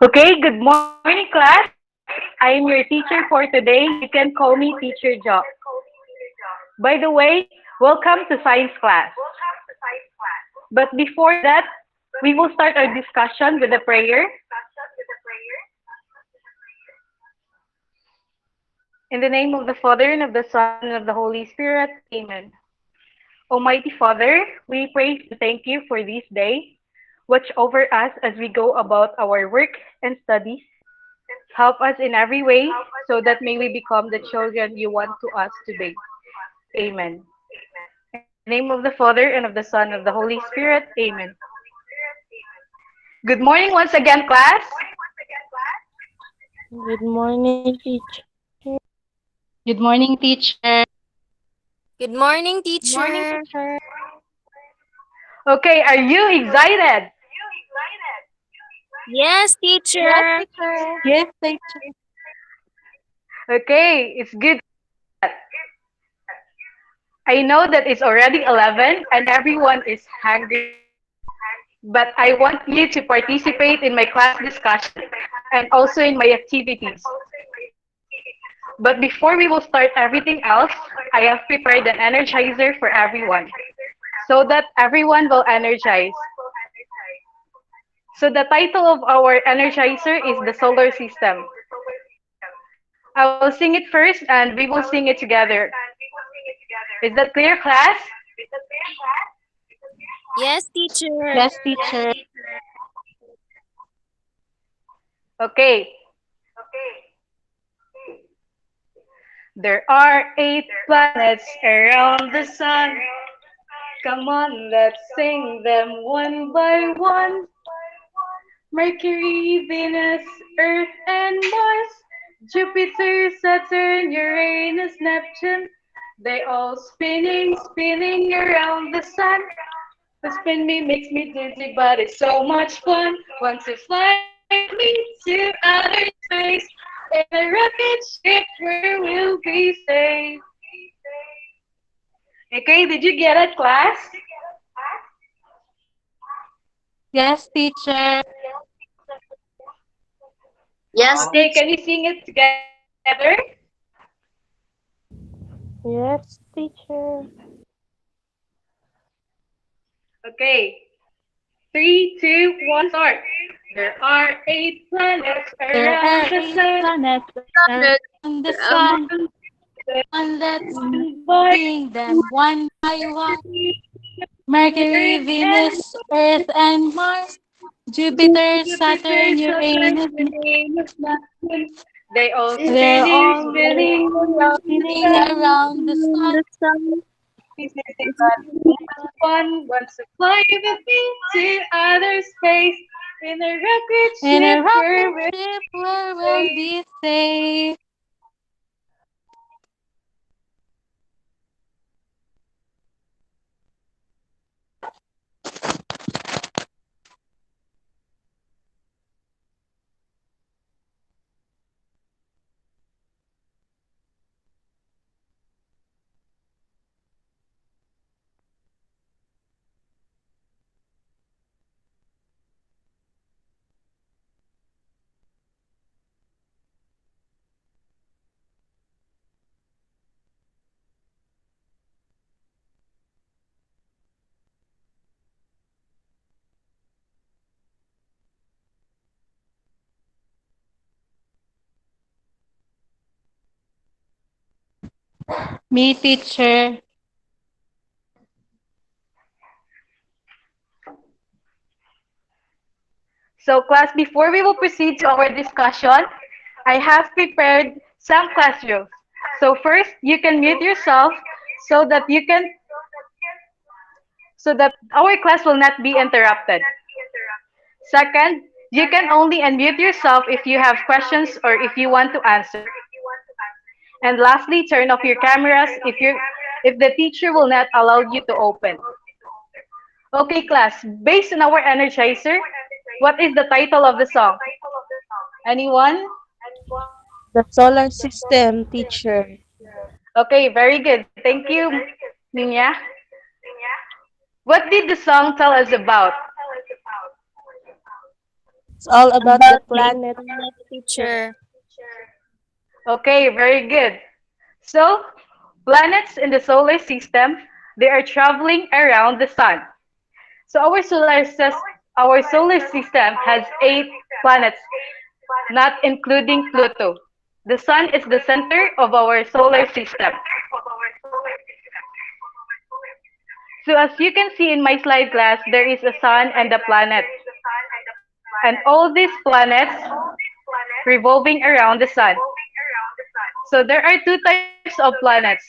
Okay, good morning, class. I am your teacher for today. You can call me Teacher Jo. By the way, welcome to science class. But before that, we will start our discussion with a prayer. In the name of the Father, and of the Son, and of the Holy Spirit, amen. Almighty Father, we praise and thank you for this day. Watch over us as we go about our work and studies. Help us in every way so that may we become the children you want to us today. Amen. In the name of the Father, and of the Son, and of the Holy Spirit. Amen. Good morning once again, class. Good morning, teacher. Good morning, teacher. Good morning, Good morning, teacher. teacher. Okay, are you excited? Yes, Yes, teacher. teacher. Yes, teacher. Okay, it's good. I know that it's already 11 and everyone is hungry, but I want you to participate in my class discussion and also in my activities. But before we will start everything else, I have prepared an energizer for everyone so that everyone will energize. So the title of our energizer is the solar system. I will sing it first and we will sing it together. Is that clear, class? Yes, teacher. Yes, teacher. Okay. There are 8 planets around the sun. Come on, let's sing them one by one. Mercury, Venus, Earth, and Mars. Jupiter, Saturn, Uranus, Neptune. They all spinning, spinning around the sun. The spin me makes me dizzy, but it's so much fun. Want to fly with me to outer space in a rocket ship where we'll be safe. Okay, did you get it, class? Yes, teacher. Yes, Okay, teacher. can you sing it together? Yes, teacher. Okay, 3, 2, 1, start. There are 8 planets There around are the 8 sun. planets Planet around the sun. among And let's One by sing them one by one. Mercury, Earth and Venus, Earth, and Mars. Jupiter, Jupiter, Saturn, Saturn, Uranus. Uranus, Neptune. They all They're spinning, all spinning around the spinning sun. around the sun. the sun. This is much fun. Wants to fly with me to outer space in a rocket In a ship where rocket we're ship where we'll safe. be safe. Me, teacher. So, class, before we will proceed to our discussion, I have prepared some class rules. So, first, you can mute yourself so that you can so that our class will not be interrupted. Second, you can only unmute yourself if you have questions or if you want to answer. And lastly, turn off your cameras if the teacher will not allow you to open. Okay, class, based on our energizer, what is the title of the song? Anyone? The solar system, teacher. Okay, very good. Thank you, Ninya. What did the song tell us about? It's all about the planet. Teacher. Okay, very good. So, planets in the solar system, they are traveling around the sun. So our solar system has 8 planets, not including Pluto. The sun is the center of our solar system. So as you can see in my slide class, there is a sun and a planet. And all these planets revolving around the sun. So there are 2 types of planets,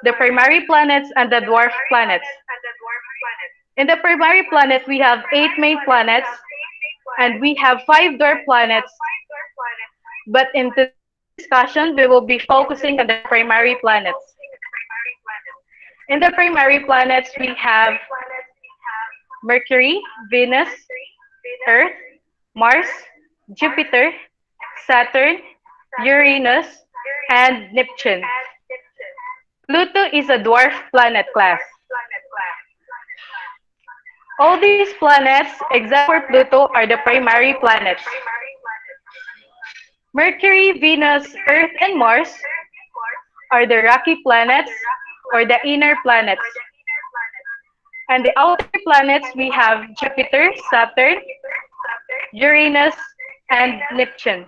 the primary planets and the dwarf planets. In the primary planet, we have 8 main planets and we have 5 dwarf planets. But in today's discussion, we will be focusing on the primary planets. In the primary planets, we have Mercury, Venus, Earth, Mars, Jupiter, Saturn, Uranus, and Neptune. Pluto is a dwarf planet class. All these planets, except for Pluto, are the primary planets. Mercury, Venus, Earth, and Mars are the rocky planets or the inner planets. And the outer planets, we have Jupiter, Saturn, Uranus, and Neptune.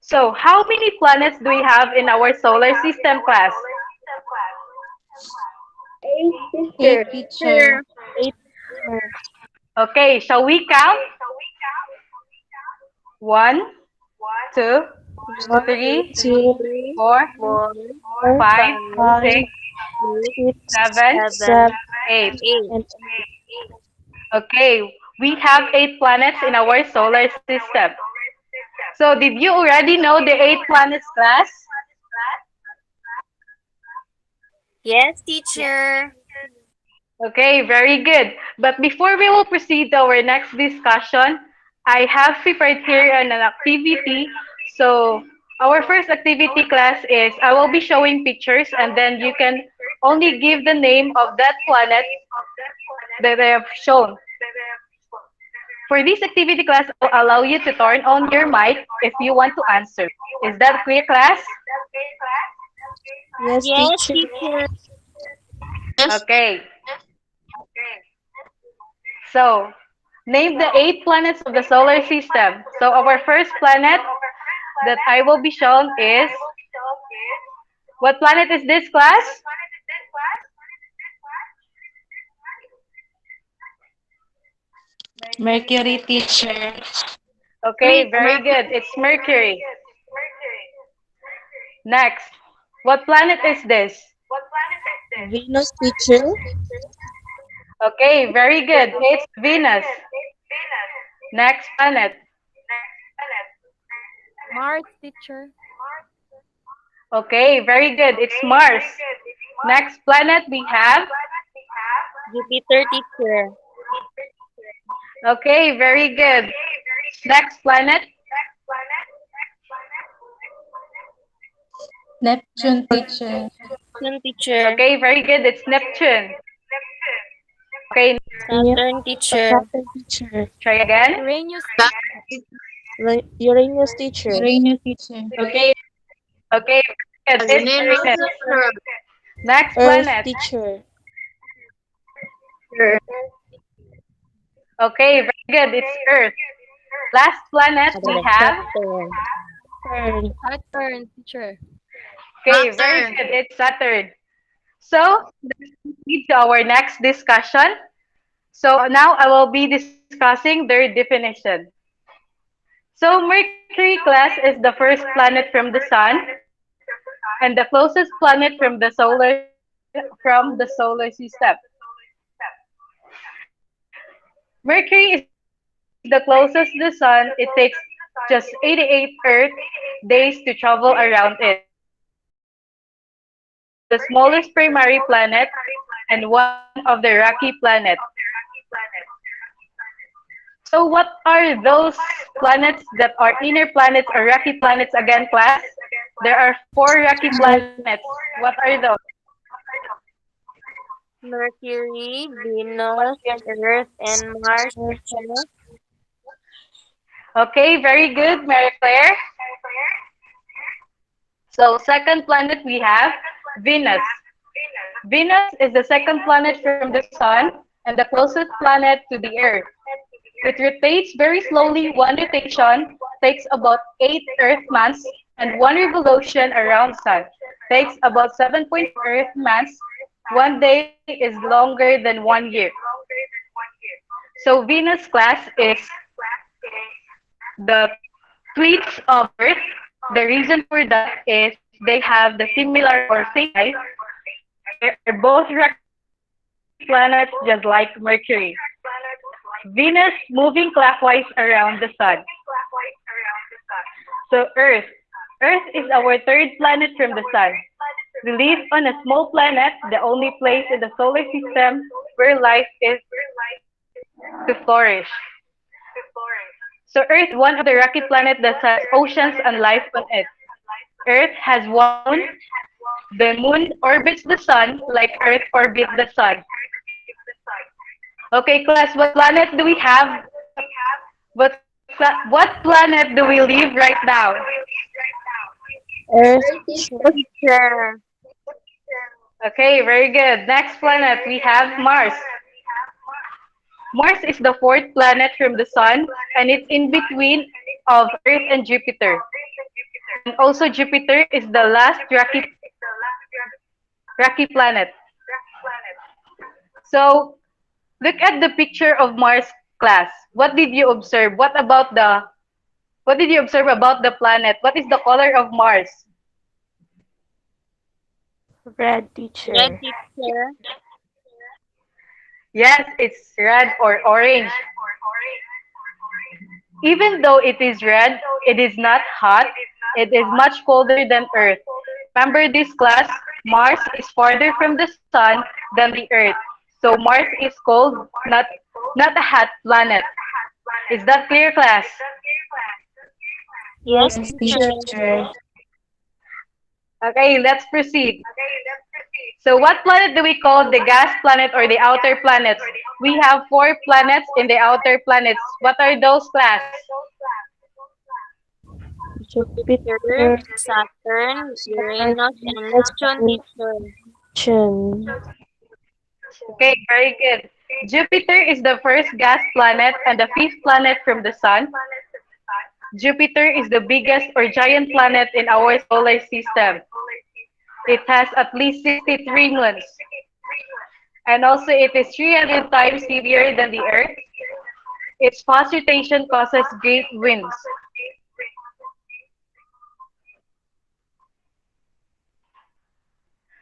So, how many planets do we have in our solar system class? 8, teacher. 8. Okay, shall we count? 1, 2, 1, 3, 2, 4, 4, 5, 5, 6, 6, 7, 7, 8. 8. and Okay, we have 8 planets in our solar system. So, did you already know the 8 planets class? Yes, teacher. Okay, very good. But before we will proceed to our next discussion, I have prepared here an activity. So, our first activity class is I will be showing pictures and then you can only give the name of that planet that I have shown. For this activity class, I'll allow you to turn on your mic if you want to answer. Is that clear, class? yes, Yes, teacher. teacher. Okay. So, name the 8 planets of the solar system. So, our first planet that I will be shown is, what planet is this, class? Mercury, teacher. Okay, very good. It's Mercury. Next, what planet is this? Venus, teacher. Okay, very good. It's Venus. Next planet. Mars, teacher. Okay, very good. It's Mars. Next planet we have. Jupiter, teacher. Okay, very good. Next planet. Neptune, teacher. Neptune, teacher. Okay, very good. It's Neptune. Okay, Saturn, teacher. Saturn, teacher. try again. Uranus, Uranus, teacher. Uranus, teacher. Okay, okay, very good. It's Uranus. Next Earth, planet. teacher. Okay, very good. It's Earth. Last planet we have. Saturn. Saturn. Saturn, teacher. Okay, very good. It's Saturn. So, let's proceed to our next discussion. So, now I will be discussing their definition. So, Mercury class is the first planet from the sun and the closest planet from the solar system. Mercury is the closest to the sun. It takes just 88 Earth days to travel around it. It is the smallest primary planet and one of the rocky planets. So what are those planets that are inner planets or rocky planets again, class? There are 4 rocky planets. What are those? Mercury, Venus, Earth, and Mars, teacher. Okay, very good, Mary Claire. So second planet we have Venus. Venus is the second planet from the Sun and the closest planet to the Earth. It rotates very slowly. One rotation takes about 8 Earth months, and one revolution around Sun takes about 7.4 Earth months. One day is longer than 1 year. So Venus class is the tweets of Earth. The reason for that is they have the similar or same size. They're both rocky planets just like Mercury. Venus moving clockwise around the sun. So Earth is our third planet from the sun. We live on a small planet, the only place in the solar system where life is to flourish. So Earth is one of the rocky planets that has oceans and life on it. Earth has one moon. The moon orbits the sun like Earth orbits the sun. Okay, class, what planet do we have? What planet do we live right now? Earth, teacher. Teacher. Okay, very good. Next planet, we have Mars. Mars is the fourth planet from the sun, and it's in between of Earth and Jupiter. And also Jupiter is the last rocky planet. So look at the picture of Mars, class. What did you observe? What did you observe about the planet? What is the color of Mars? Red, Red, teacher. teacher. Yes, it's red or orange. Even though it is red, it is not hot. It is much colder than Earth. Remember this, class? Mars is farther from the sun than the Earth. So Mars is cold, not a hot planet. Is that clear, class? Yes, Yes, teacher. teacher. Okay, let's proceed. So what planet do we call the gas planet or the outer planets? We have four planets in the outer planets. What are those, class? Jupiter, Jupiter, Saturn, Saturn, Uranus, and Venus, Neptune, and teacher. Neptune. Okay, very good. Jupiter is the first gas planet and the fifth planet from the sun. Jupiter is the biggest or giant planet in our solar system. It has at least 63 moons. And also it is 300 times heavier than the Earth. Its fast rotation causes great winds.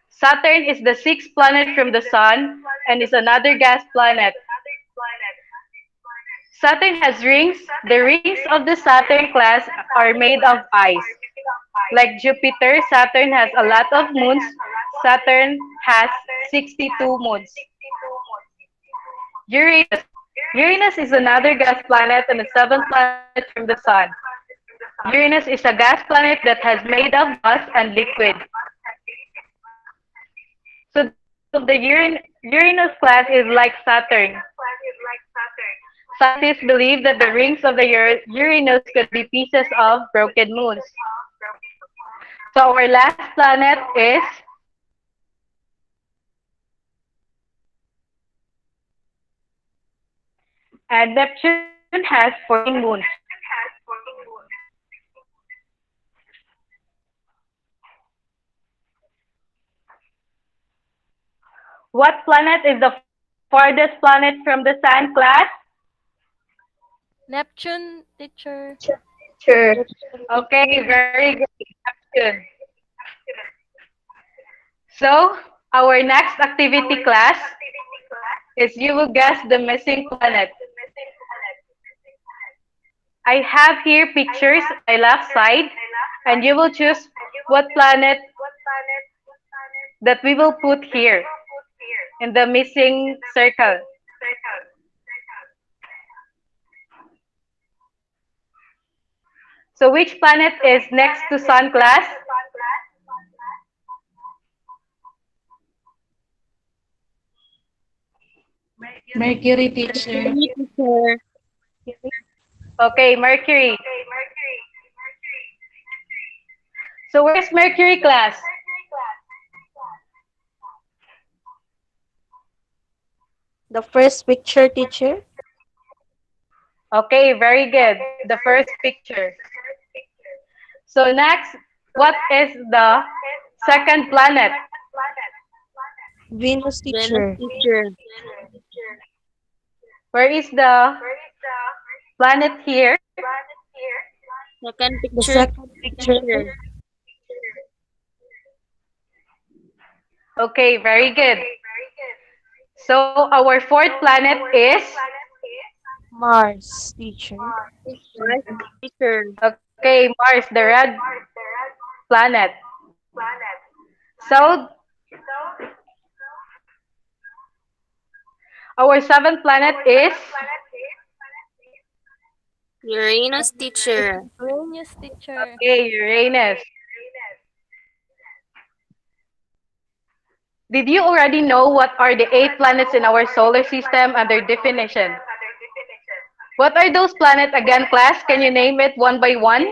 Saturn is the sixth planet from the sun and is another gas planet. Saturn has rings. The rings of the Saturn class are made of ice. Like Jupiter, Saturn has a lot of moons. Saturn has 62 moons. Uranus. Uranus is another gas planet and the seventh planet from the sun. Uranus is a gas planet that has made of dust and liquid. So the Uranus class is like Saturn. Scientists believe that the rings of the Uranus could be pieces of broken moons. So our last planet is and Neptune has 14 moons. What planet is the farthest planet from the sun, class? Neptune, teacher. Sure. Okay, very good. Neptune. So, our next activity class is you will guess the missing planet. I have here pictures on my left side, and you will choose what planet that we will put here in the missing circle. So which planet is next to Sun, class? Mercury, teacher. Teacher. Okay, Mercury. So where's Mercury, class? The first picture, teacher. Okay, very good. The first picture. So next, what is the second planet? Venus, Venus, teacher. teacher. Where is the planet here? Second The picture. second picture, Teacher. Okay, very good. So our fourth planet is, Mars, teacher. Mars, teacher. okay, Mars, the red planet. So our seventh planet is, Uranus, teacher. Venus, teacher. okay, Uranus. Did you already know what are the 8 planets in our solar system and their definition? What are those planets again, class? Can you name it one by one?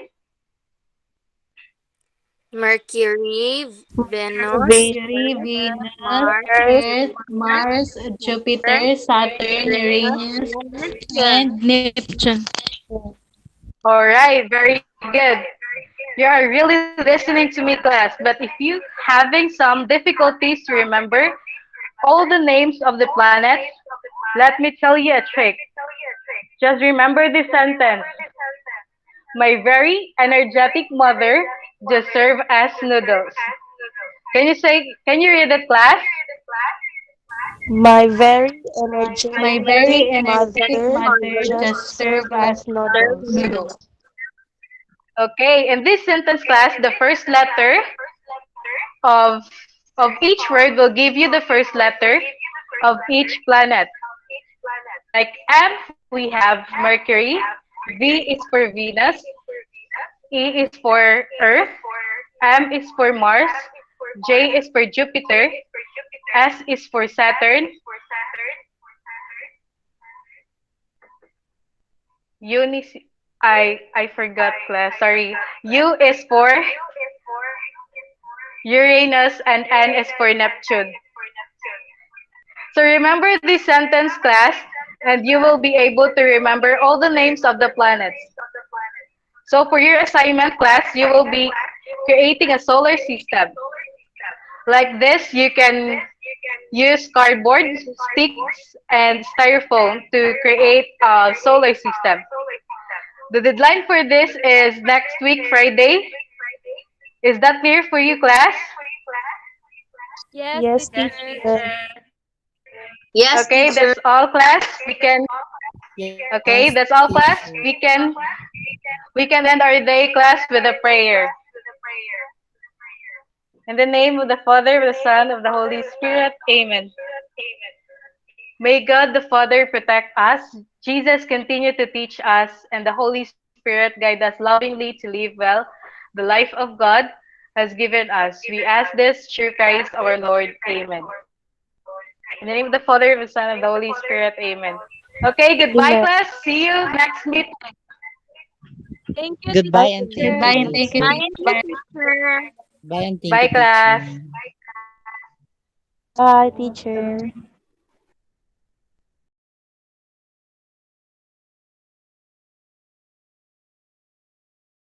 Mercury, Venus, Mercury, Venus, Mars, Earth, Mars, Jupiter, Saturn, Uranus, Uranus, and and Neptune. All right, very good. You are really listening to me, class. But if you having some difficulties to remember all the names of the planets, let me tell you a trick. Just remember this sentence. My very energetic mother just served as noodles. Can you read it, class? My very My energetic very energetic mother mother just just served served as as noodles. noodles. Okay, in this sentence, class, the first letter of of each word will give you the first letter of each planet. Like M, we have Mercury. V is for Venus. E is for Earth. M is for Mars. J is for Jupiter. S is for Saturn. Unis I forgot, class. Sorry. U is for Uranus and N is for Neptune. So remember this sentence, class, and you will be able to remember all the names of the planets. So for your assignment, class, you will be creating a solar system. Like this, you can use cardboard, sticks, and styrofoam to create a solar system. The deadline for this is next week, Friday. Is that clear for you, class? Yes, Yes, teacher. teacher. yes, Okay, teacher. that's all, class. Okay, Yes, that's all, class. teacher. We can end our day, class, with a prayer. In the name of the Father, of the Son, of the Holy Spirit. Amen. May God the Father protect us, Jesus continue to teach us, and the Holy Spirit guide us lovingly to live well the life of God has given us. We ask this through Christ our Lord. Amen. In the name of the Father, of the Son, of the Holy Spirit. Amen. Okay, goodbye, Amen. class. See you next meeting. Thank you, Goodbye Bye, and thank teacher. Goodbye you, and thank you, Bye, teacher. teacher. teacher. Bye and thank Bye, you, class. teacher. bye, teacher.